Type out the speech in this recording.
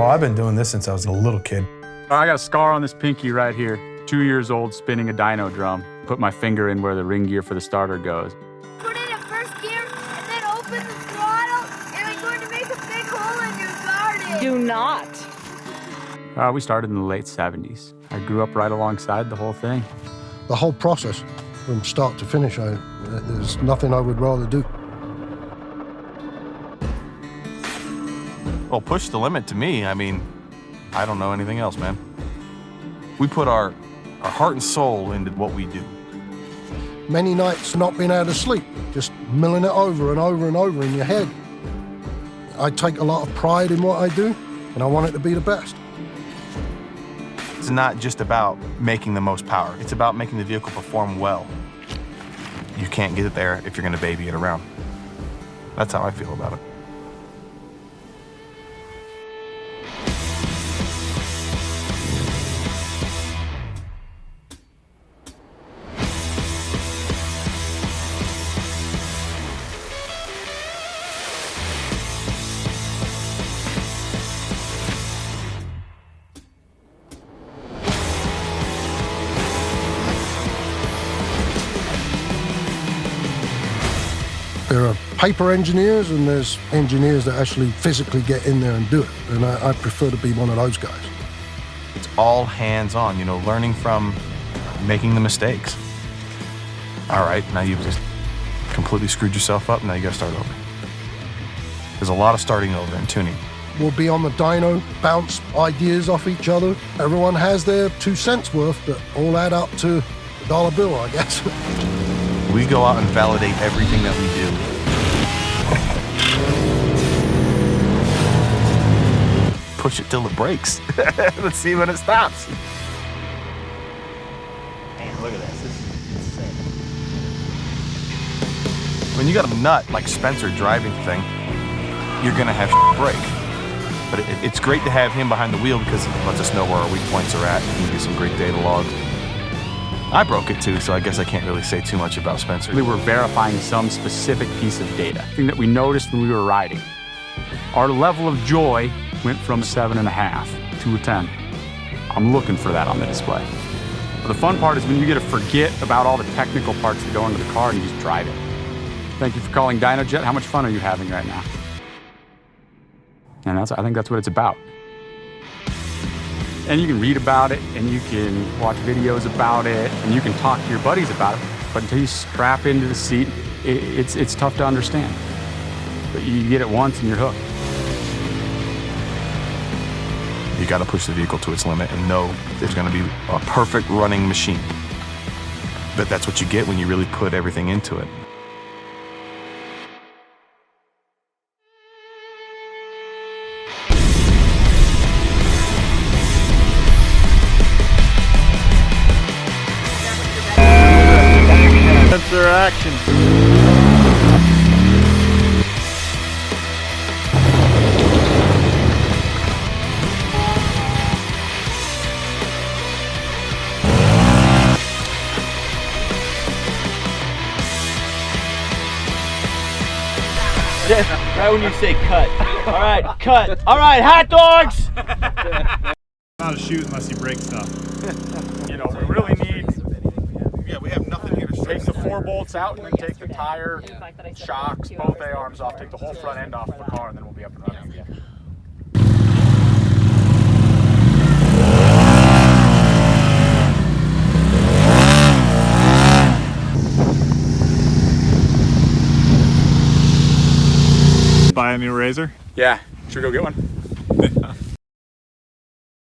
Well, I've been doing this since I was a little kid. I got a scar on this pinky right here. 2 years old, spinning a dyno drum. Put my finger in where the ring gear for the starter goes. Put it in first gear and then open the throttle and I'm going to make a big hole in your garden. Do not. We started in the late 70s. I grew up right alongside the whole thing. The whole process, from start to finish, there's nothing I would rather do. Well, push the limit to me, I mean, I don't know anything else, man. We put our heart and soul into what we do. Many nights not being able to sleep, just milling it over and over and over in your head. I take a lot of pride in what I do, and I want it to be the best. It's not just about making the most power. It's about making the vehicle perform well. You can't get it there if you're gonna baby it around. That's how I feel about it. There are paper engineers and there's engineers that actually physically get in there and do it. And I prefer to be one of those guys. It's all hands-on, you know, learning from making the mistakes. All right, now you've just completely screwed yourself up, now you gotta start over. There's a lot of starting over and tuning. We'll be on the dyno, bounce ideas off each other. Everyone has their 2 cents worth that all add up to a dollar bill, I guess. We go out and validate everything that we do. Push it till it breaks. Let's see when it stops. Man, look at this. This is insane. When you got a nut like Spencer driving the thing, you're gonna have break. But it's great to have him behind the wheel because it lets us know where our weak points are at and can give some great data logs. I broke it too, so I guess I can't really say too much about Spencer. We were verifying some specific piece of data, thing that we noticed when we were riding. Our level of joy went from 7.5 to a 10. I'm looking for that on the display. But the fun part is when you get to forget about all the technical parts that go into the car and you just drive it. Thank you for calling Dynojet. How much fun are you having right now? And I think that's what it's about. And you can read about it, and you can watch videos about it, and you can talk to your buddies about it. But until you strap into the seat, it's tough to understand. But you get it once and you're hooked. You got to push the vehicle to its limit and know there's going to be a perfect running machine. But that's what you get when you really put everything into it. Sensor action. Right when you say cut. All right, cut. All right, hot dogs. Not a shoot unless you break stuff. You know, we really need. Yeah, we have nothing here to Take the 4 bolts out and then take the tire, shocks, both A-arms off, take the whole front end off the car, and then we'll be up and running again. Buy a new razor? Yeah, should we go get one?